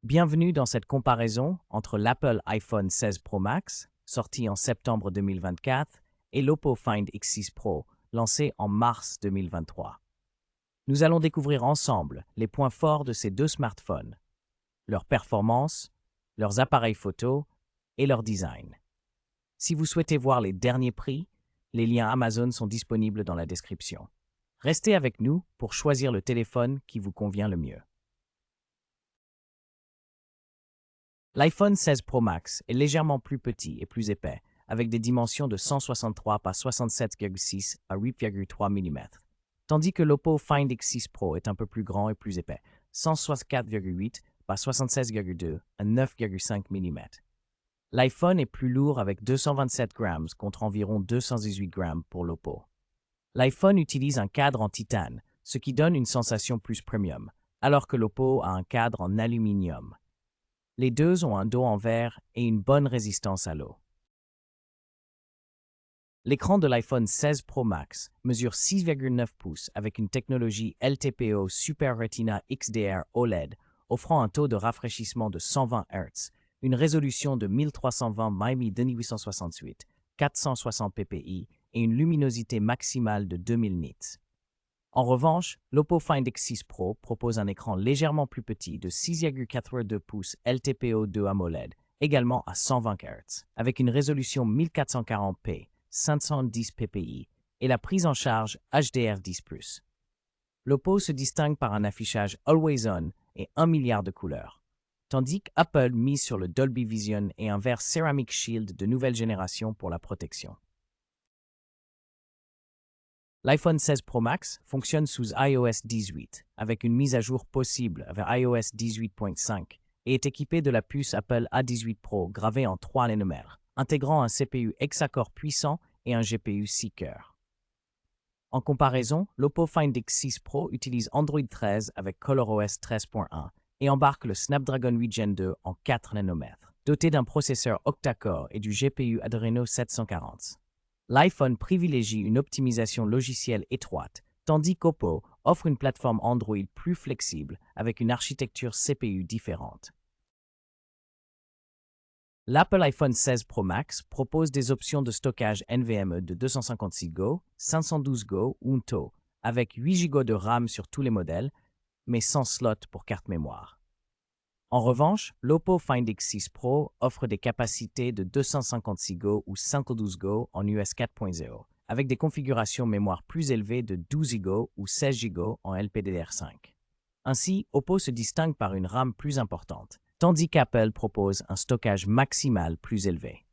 Bienvenue dans cette comparaison entre l'Apple iPhone 16 Pro Max, sorti en septembre 2024, et l'Oppo Find X6 Pro, lancé en mars 2023. Nous allons découvrir ensemble les points forts de ces deux smartphones, leurs performances, leurs appareils photo et leur design. Si vous souhaitez voir les derniers prix, les liens Amazon sont disponibles dans la description. Restez avec nous pour choisir le téléphone qui vous convient le mieux. L'iPhone 16 Pro Max est légèrement plus petit et plus épais, avec des dimensions de 163 par 67,6 à 8,3 mm, tandis que l'Oppo Find X6 Pro est un peu plus grand et plus épais, 164,8 par 76,2 à 9,5 mm. L'iPhone est plus lourd avec 227 grammes contre environ 218 grammes pour l'Oppo. L'iPhone utilise un cadre en titane, ce qui donne une sensation plus premium, alors que l'Oppo a un cadre en aluminium. Les deux ont un dos en verre et une bonne résistance à l'eau. L'écran de l'iPhone 16 Pro Max mesure 6,9 pouces avec une technologie LTPO Super Retina XDR OLED offrant un taux de rafraîchissement de 120 Hz, une résolution de 1320 x 2868, 460 ppi et une luminosité maximale de 2000 nits. En revanche, l'Oppo Find X6 Pro propose un écran légèrement plus petit de 6,82 pouces LTPO2 AMOLED, également à 120 Hz, avec une résolution 1440p, 510 ppi et la prise en charge HDR10+. L'Oppo se distingue par un affichage Always On et 1 milliard de couleurs, tandis qu'Apple mise sur le Dolby Vision et un verre Ceramic Shield de nouvelle génération pour la protection. L'iPhone 16 Pro Max fonctionne sous iOS 18, avec une mise à jour possible vers iOS 18.5 et est équipé de la puce Apple A18 Pro gravée en 3 nanomètres, intégrant un CPU hexa-core puissant et un GPU 6 cœurs. En comparaison, l'Oppo Find X6 Pro utilise Android 13 avec ColorOS 13.1 et embarque le Snapdragon 8 Gen 2 en 4 nanomètres, doté d'un processeur octa-core et du GPU Adreno 740. L'iPhone privilégie une optimisation logicielle étroite, tandis qu'Oppo offre une plateforme Android plus flexible avec une architecture CPU différente. L'Apple iPhone 16 Pro Max propose des options de stockage NVMe de 256 Go, 512 Go ou TO, avec 8 Go de RAM sur tous les modèles, mais sans slot pour carte mémoire. En revanche, l'Oppo Find X6 Pro offre des capacités de 256 Go ou 512 Go en US 4.0, avec des configurations mémoire plus élevées de 12 Go ou 16 Go en LPDDR5. Ainsi, Oppo se distingue par une RAM plus importante, tandis qu'Apple propose un stockage maximal plus élevé.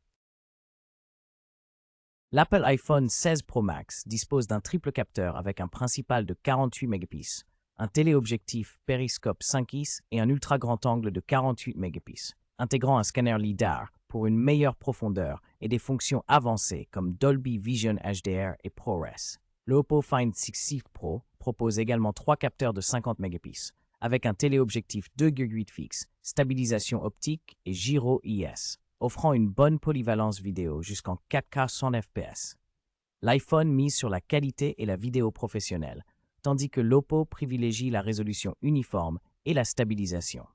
L'Apple iPhone 16 Pro Max dispose d'un triple capteur avec un principal de 48 mégapixels, un téléobjectif périscope 5x et un ultra grand angle de 48 mégapixels, intégrant un scanner LiDAR pour une meilleure profondeur et des fonctions avancées comme Dolby Vision HDR et ProRes. Le Oppo Find X6 Pro propose également 3 capteurs de 50 mégapixels, avec un téléobjectif 2,8 fixe, stabilisation optique et gyro IS, offrant une bonne polyvalence vidéo jusqu'en 4K 100 fps. L'iPhone mise sur la qualité et la vidéo professionnelle, tandis que l'Oppo privilégie la résolution uniforme et la stabilisation.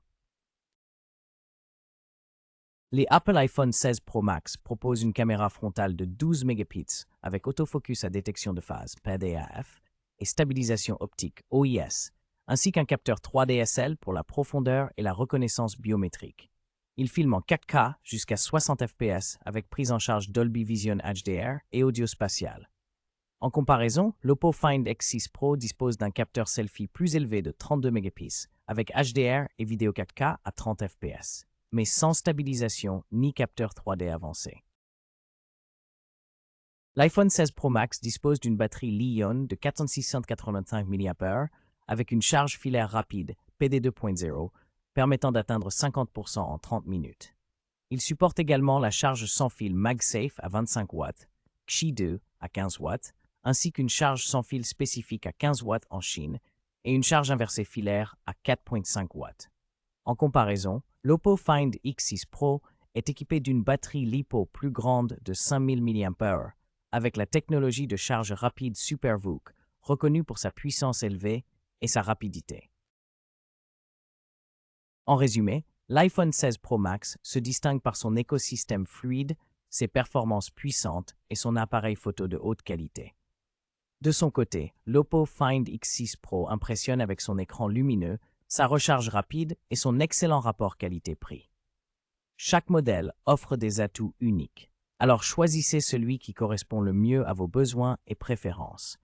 Les Apple iPhone 16 Pro Max proposent une caméra frontale de 12 mégapixels avec autofocus à détection de phase PDAF et stabilisation optique OIS, ainsi qu'un capteur 3D SL pour la profondeur et la reconnaissance biométrique. Il filme en 4K jusqu'à 60 fps avec prise en charge Dolby Vision HDR et audio spatial. En comparaison, l'Oppo Find X6 Pro dispose d'un capteur selfie plus élevé de 32 mégapixels avec HDR et vidéo 4K à 30 fps, mais sans stabilisation ni capteur 3D avancé. L'iPhone 16 Pro Max dispose d'une batterie Li-ion de 4685 mAh avec une charge filaire rapide PD 2.0 permettant d'atteindre 50% en 30 minutes. Il supporte également la charge sans fil MagSafe à 25 watts, Qi2 à 15 watts, ainsi qu'une charge sans fil spécifique à 15 watts en Chine et une charge inversée filaire à 4.5 watts. En comparaison, l'Oppo Find X6 Pro est équipé d'une batterie LiPo plus grande de 5000 mAh avec la technologie de charge rapide SuperVOOC, reconnue pour sa puissance élevée et sa rapidité. En résumé, L'iPhone 16 Pro Max se distingue par son écosystème fluide, ses performances puissantes et son appareil photo de haute qualité. De son côté, l'Oppo Find X6 Pro impressionne avec son écran lumineux, sa recharge rapide et son excellent rapport qualité-prix. Chaque modèle offre des atouts uniques, alors choisissez celui qui correspond le mieux à vos besoins et préférences.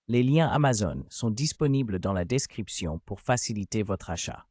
Les liens Amazon sont disponibles dans la description pour faciliter votre achat.